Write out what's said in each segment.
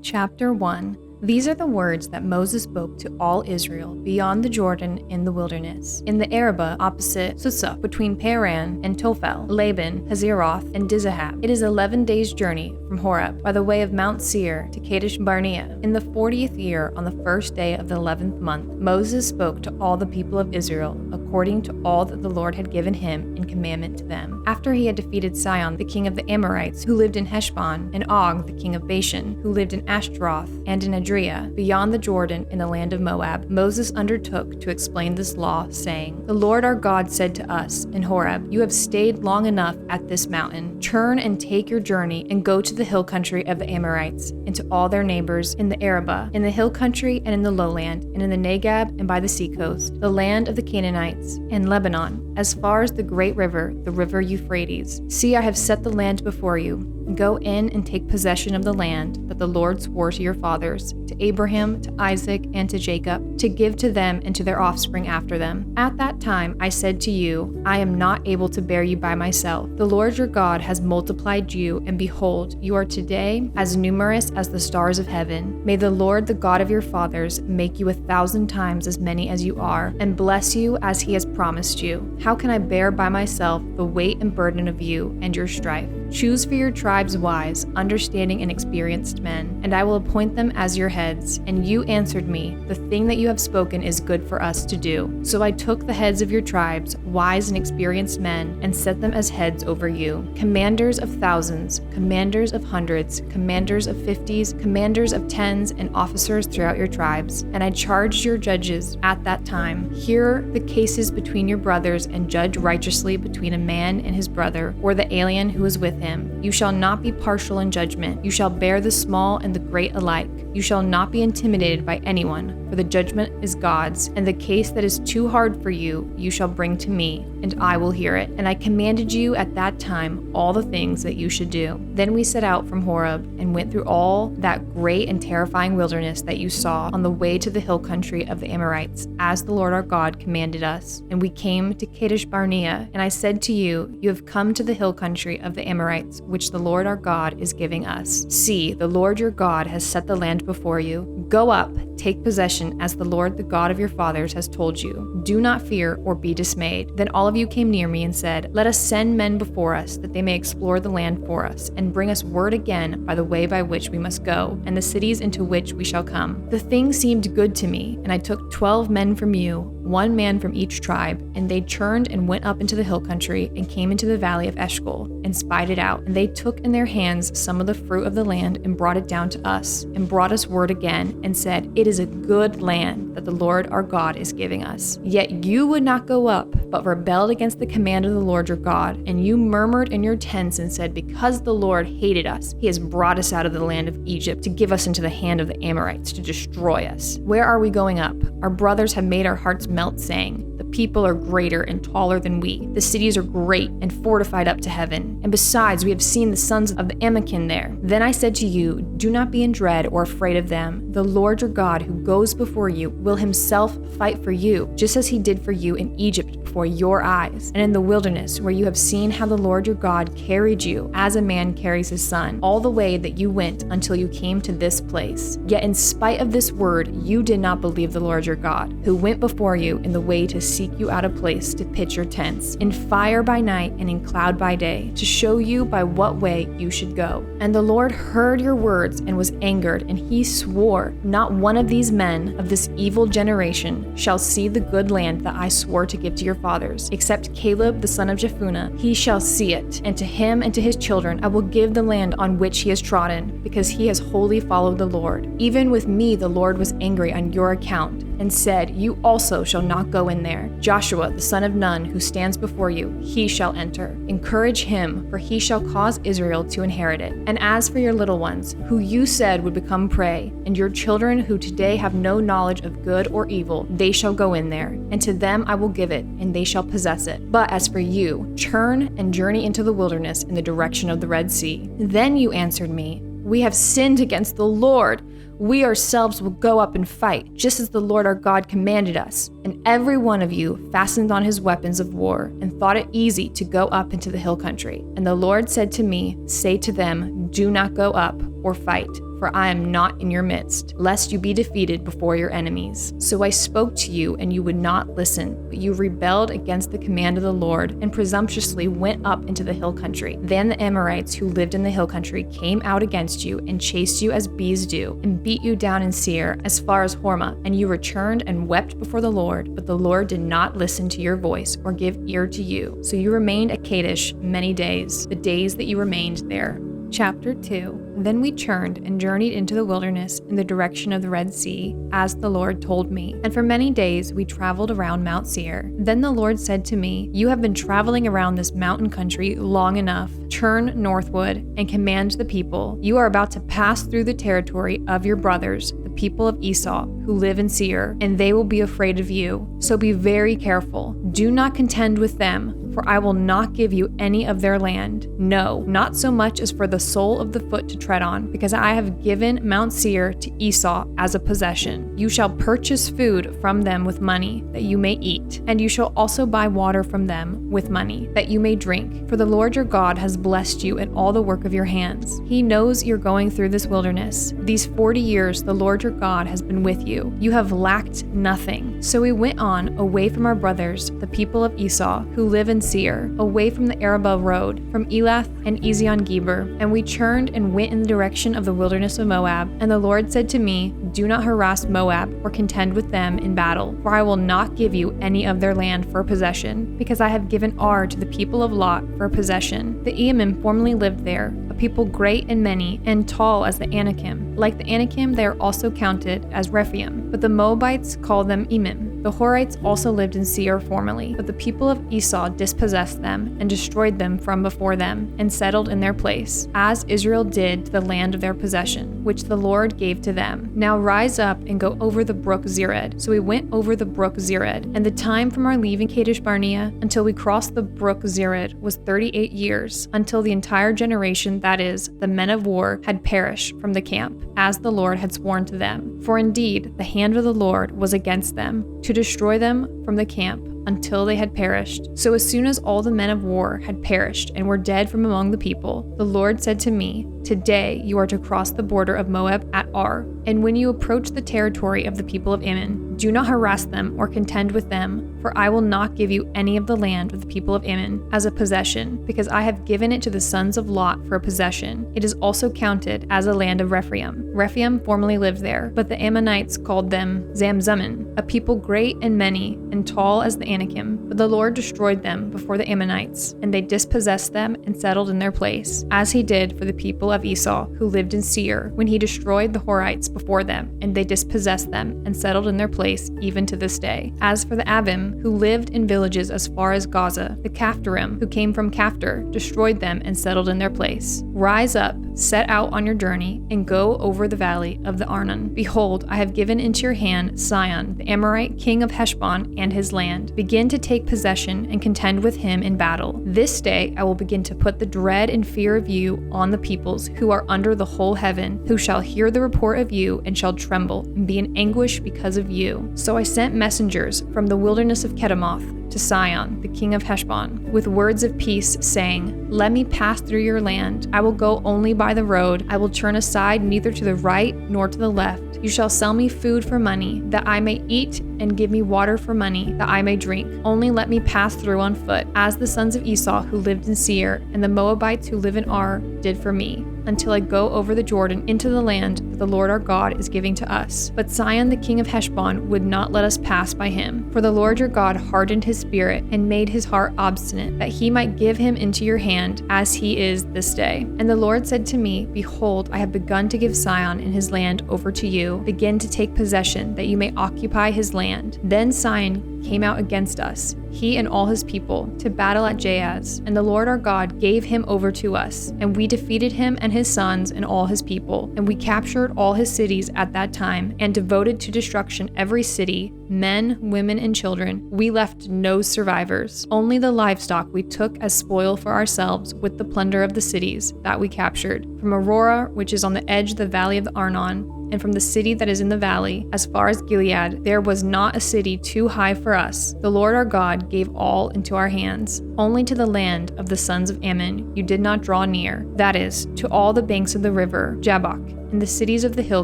Chapter 1. These are the words that Moses spoke to all Israel beyond the Jordan in the wilderness, in the Arabah opposite Susa, between Paran and Tophel, Laban, Hazeroth, and Dizahab. It is 11 days' journey from Horeb, by the way of Mount Seir to Kadesh Barnea. In the 40th year, on the first day of the 11th month, Moses spoke to all the people of Israel, according to all that the Lord had given him in commandment to them. After he had defeated Sihon, the king of the Amorites, who lived in Heshbon, and Og, the king of Bashan, who lived in Ashtaroth, and in Adria, beyond the Jordan in the land of Moab, Moses undertook to explain this law, saying, The Lord our God said to us in Horeb, You have stayed long enough at this mountain. Turn and take your journey and go to the hill country of the Amorites, and to all their neighbors in the Arabah, in the hill country and in the lowland, and in the Negab and by the seacoast, the land of the Canaanites, and Lebanon, as far as the great river, the river Euphrates. See, I have set the land before you. Go in and take possession of the land that the Lord swore to your fathers, to Abraham, to Isaac, and to Jacob, to give to them and to their offspring after them. At that time I said to you, I am not able to bear you by myself. The Lord your God has multiplied you, and behold, you are today as numerous as the stars of heaven. May the Lord, the God of your fathers, make you 1,000 times as many as you are, and bless you as he has promised you. How can I bear by myself the weight and burden of you and your strife? Choose for your tribes wise, understanding and experienced men, and I will appoint them as your heads. And you answered me, The thing that you have spoken is good for us to do. So I took the heads of your tribes, wise and experienced men, and set them as heads over you, commanders of thousands, commanders of hundreds, commanders of 50s, commanders of 10s, and officers throughout your tribes. And I charged your judges at that time, Hear the cases between your brothers, and judge righteously between a man and his brother, or the alien who is with him. You shall not be partial in judgment. You shall bear the small and the great alike. You shall not be intimidated by anyone, for the judgment is God's. And the case that is too hard for you, you shall bring to me, and I will hear it. And I commanded you at that time all the things that you should do. Then we set out from Horeb and went through all that great and terrifying wilderness that you saw on the way to the hill country of the Amorites, as the Lord our God commanded us. And we came to Kadesh Barnea, and I said to you, You have come to the hill country of the Amorites, which the Lord our God is giving us. See, the Lord your God has set the land before you. Go up, take possession, as the Lord, the God of your fathers, has told you. Do not fear or be dismayed. Then all of you came near me and said, Let us send men before us, that they may explore the land for us, and bring us word again by the way by which we must go, and the cities into which we shall come. The thing seemed good to me, and I took 12 men from you, 1 man from each tribe, and they turned and went up into the hill country, and came into the valley of Eshcol, and spied it out. And they took in their hands some of the fruit of the land, and brought it down to us, and brought us word again, and said, It is a good land that the Lord our God is giving us. Yet you would not go up, but rebelled against the command of the Lord your God, and you murmured in your tents and said, Because the Lord hated us, he has brought us out of the land of Egypt to give us into the hand of the Amorites to destroy us. Where are we going up? Our brothers have made our hearts melt, saying, The people are greater and taller than we. The cities are great and fortified up to heaven. And besides, we have seen the sons of the Anakim there. Then I said to you, Do not be in dread or afraid of them. The Lord your God, who goes before you, will himself fight for you, just as he did for you in Egypt before your eyes, and in the wilderness, where you have seen how the Lord your God carried you, as a man carries his son, all the way that you went until you came to this place. Yet in spite of this word, you did not believe the Lord your God, who went before you in the way to seek you out a place to pitch your tents, in fire by night and in cloud by day, to show you by what way you should go. And the Lord heard your words and was angered, and he swore, Not one of these men of this evil generation shall see the good land that I swore to give to your fathers, except Caleb the son of Jephunneh. He shall see it, and to him and to his children I will give the land on which he has trodden, because he has wholly followed the Lord. Even with me the Lord was angry on your account, and said, You also shall not go in there. Joshua the son of Nun, who stands before you, he shall enter. Encourage him, for he shall cause Israel to inherit it. And as for your little ones, who you said would become prey, and your children who today have no knowledge of good or evil, they shall go in there, and to them I will give it, and they shall possess it. But as for you, turn and journey into the wilderness in the direction of the Red Sea. Then you answered me, We have sinned against the Lord. We ourselves will go up and fight, just as the Lord our God commanded us. And every one of you fastened on his weapons of war, and thought it easy to go up into the hill country. And the Lord said to me, Say to them, Do not go up or fight. for I am not in your midst, lest you be defeated before your enemies. So I spoke to you, and you would not listen, but you rebelled against the command of the Lord, and presumptuously went up into the hill country. Then the Amorites who lived in the hill country came out against you, and chased you as bees do, and beat you down in Seir as far as Hormah. And you returned and wept before the Lord, but the Lord did not listen to your voice or give ear to you. So you remained at Kadesh many days, the days that you remained there. Chapter 2. Then we turned and journeyed into the wilderness in the direction of the Red Sea, as the Lord told me. And for many days we traveled around Mount Seir. Then the Lord said to me, "You have been traveling around this mountain country long enough. Turn northward and command the people. You are about to pass through the territory of your brothers, the people of Esau, who live in Seir, and they will be afraid of you. So be very careful. Do not contend with them, for I will not give you any of their land. No, not so much as for the sole of the foot to tread on, because I have given Mount Seir to Esau as a possession. You shall purchase food from them with money, that you may eat, and you shall also buy water from them with money, that you may drink. For the Lord your God has blessed you in all the work of your hands. He knows you're going through this wilderness. These 40 years the Lord your God has been with you. You have lacked nothing." So we went on away from our brothers, the people of Esau, who live in Seir, away from the Arabah road, from Elath and Ezion-Geber, and we turned and went in the direction of the wilderness of Moab. And the Lord said to me, "Do not harass Moab or contend with them in battle, for I will not give you any of their land for a possession, because I have given Ar to the people of Lot for a possession. The Emim formerly lived there, a people great and many, and tall as the Anakim. Like the Anakim, they are also counted as Rephaim, but the Moabites call them Emim. The Horites also lived in Seir formerly, but the people of Esau dispossessed them and destroyed them from before them, and settled in their place, as Israel did to the land of their possession, which the Lord gave to them. Now rise up and go over the brook Zered." So we went over the brook Zered, and the time from our leaving Kadesh Barnea until we crossed the brook Zered was 38 years, until the entire generation, that is, the men of war, had perished from the camp, as the Lord had sworn to them. For indeed, the hand of the Lord was against them, to destroy them from the camp until they had perished. So as soon as all the men of war had perished and were dead from among the people, the Lord said to me, "Today you are to cross the border of Moab at Ar, and when you approach the territory of the people of Ammon, do not harass them or contend with them, for I will not give you any of the land of the people of Ammon as a possession, because I have given it to the sons of Lot for a possession. It is also counted as a land of Rephaim. Rephaim formerly lived there, but the Ammonites called them Zamzummim, a people great and many, and tall as the Anakim. But the Lord destroyed them before the Ammonites, and they dispossessed them and settled in their place, as he did for the people of Esau, who lived in Seir, when he destroyed the Horites before them, and they dispossessed them and settled in their place even to this day. As for the Avim, who lived in villages as far as Gaza, the Caphtorim, who came from Caphtor, destroyed them and settled in their place. Rise up, set out on your journey, and go over the valley of the Arnon. Behold, I have given into your hand Sihon, the Amorite king of Heshbon, and his land. Begin to take possession and contend with him in battle. This day I will begin to put the dread and fear of you on the peoples who are under the whole heaven, who shall hear the report of you and shall tremble and be in anguish because of you. So I sent messengers from the wilderness of Kedemoth to Sihon, the king of Heshbon, with words of peace, saying, "Let me pass through your land. I will go only by the road. I will turn aside neither to the right nor to the left. You shall sell me food for money, that I may eat, and give me water for money, that I may drink. Only let me pass through on foot, as the sons of Esau who lived in Seir, and the Moabites who live in Ar did for me, until I go over the Jordan into the land that the Lord our God is giving to us." But Sihon the king of Heshbon would not let us pass by him. For the Lord your God hardened his spirit and made his heart obstinate, that he might give him into your hand, as he is this day. And the Lord said to me, "Behold, I have begun to give Sihon and his land over to you. Begin to take possession, that you may occupy his land." Then Sihon came out against us, he and all his people, to battle at Jahaz. And the Lord our God gave him over to us, and we defeated him and his sons and all his people. And we captured all his cities at that time, and devoted to destruction every city, men, women, and children. We left no survivors. Only the livestock we took as spoil for ourselves with the plunder of the cities that we captured. From Aurora, which is on the edge of the valley of the Arnon, and from the city that is in the valley, as far as Gilead, there was not a city too high for us. The Lord our God gave all into our hands. Only to the land of the sons of Ammon you did not draw near, that is, to all the banks of the river Jabbok, in the cities of the hill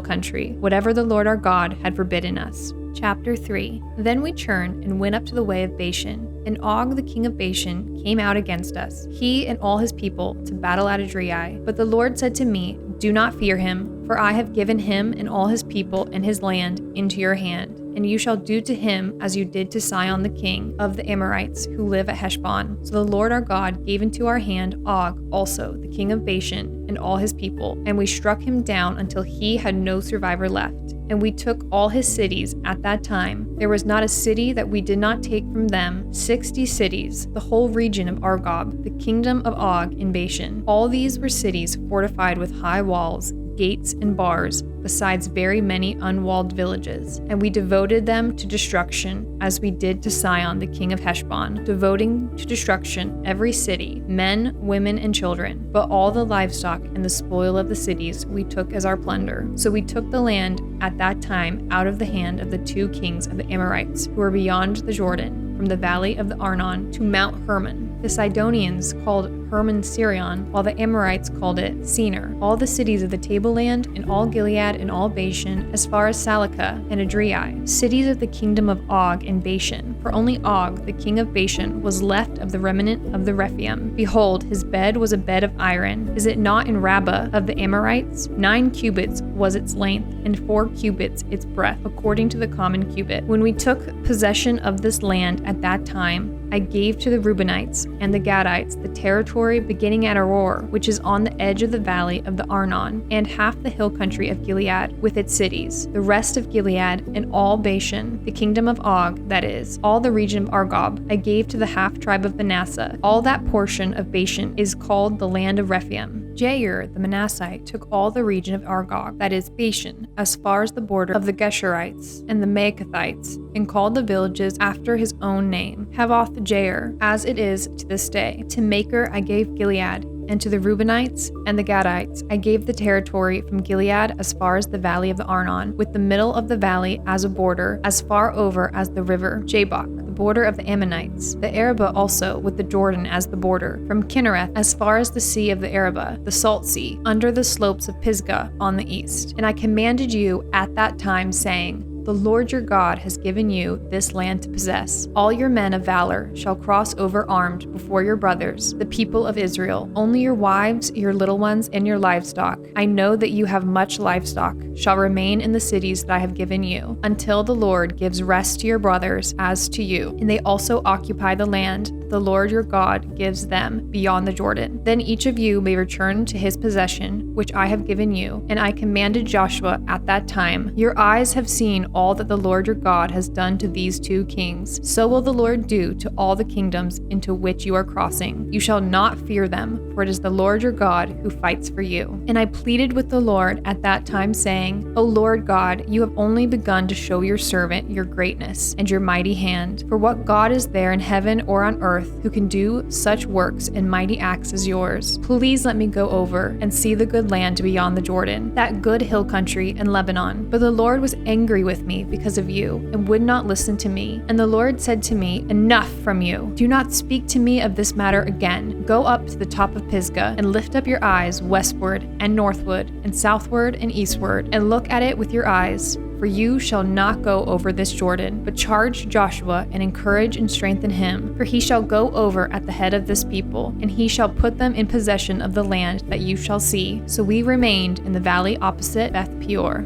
country, whatever the Lord our God had forbidden us. Chapter 3. Then we turned and went up to the way of Bashan, and Og the king of Bashan came out against us, he and all his people, to battle at Edrei. But the Lord said to me, Do not fear him, for I have given him and all his people and his land into your hand. And you shall do to him as you did to Sihon the king of the Amorites, who live at Heshbon. So the Lord our God gave into our hand Og also, the king of Bashan, and all his people, and we struck him down until he had no survivor left. And we took all his cities at that time. There was not a city that we did not take from them, 60 cities, the whole region of Argob, the kingdom of Og in Bashan. All these were cities fortified with high walls, gates and bars, besides very many unwalled villages. And we devoted them to destruction, as we did to Sihon the king of Heshbon, devoting to destruction every city, men, women, and children. But all the livestock and the spoil of the cities we took as our plunder. So we took the land at that time out of the hand of the 2 kings of the Amorites, who were beyond the Jordan, from the valley of the Arnon to Mount Hermon. The Sidonians called Hermon Sirion, while the Amorites called it Senir. All the cities of the tableland, and all Gilead, and all Bashan, as far as Salakah and Edrei, cities of the kingdom of Og and Bashan. For only Og, the king of Bashan, was left of the remnant of the Rephaim. Behold, his bed was a bed of iron. Is it not in Rabbah of the Amorites? 9 cubits was its length, and 4 cubits its breadth, according to the common cubit. When we took possession of this land at that time, I gave to the Reubenites and the Gadites the territory beginning at Aroer, which is on the edge of the valley of the Arnon, and half the hill country of Gilead with its cities, the rest of Gilead and all Bashan, the kingdom of Og, that is, all the region of Argob, I gave to the half tribe of Manasseh. All that portion of Bashan is called the land of Rephaim. Jair, the Manassite, took all the region of Argob, that is Bashan, as far as the border of the Geshurites and the Maacathites, and called the villages after his own name, Havoth Jair, as it is to this day. To Maker I gave Gilead, and to the Reubenites and the Gadites I gave the territory from Gilead as far as the valley of the Arnon, with the middle of the valley as a border, as far over as the river Jabbok, the border of the Ammonites, the Arabah also, with the Jordan as the border, from Kinnereth as far as the sea of the Arabah, the salt sea, under the slopes of Pisgah on the east. And I commanded you at that time, saying, The Lord your God has given you this land to possess. All your men of valor shall cross over armed before your brothers, the people of Israel. Only your wives, your little ones, and your livestock, I know that you have much livestock, shall remain in the cities that I have given you, until the Lord gives rest to your brothers as to you. And they also occupy the land that the Lord your God gives them beyond the Jordan. Then each of you may return to his possession, which I have given you. And I commanded Joshua at that time, Your eyes have seen all that the Lord your God has done to these 2 kings. So will the Lord do to all the kingdoms into which you are crossing. You shall not fear them, for it is the Lord your God who fights for you. And I pleaded with the Lord at that time, saying, O Lord God, you have only begun to show your servant your greatness and your mighty hand. For what God is there in heaven or on earth who can do such works and mighty acts as yours? Please let me go over and see the good land beyond the Jordan, that good hill country in Lebanon. But the Lord was angry with me because of you, and would not listen to me. And the Lord said to me, Enough from you. Do not speak to me of this matter again. Go up to the top of Pisgah, and lift up your eyes westward and northward and southward and eastward, and look at it with your eyes. For you shall not go over this Jordan, but charge Joshua and encourage and strengthen him. For he shall go over at the head of this people, and he shall put them in possession of the land that you shall see. So we remained in the valley opposite Beth Peor.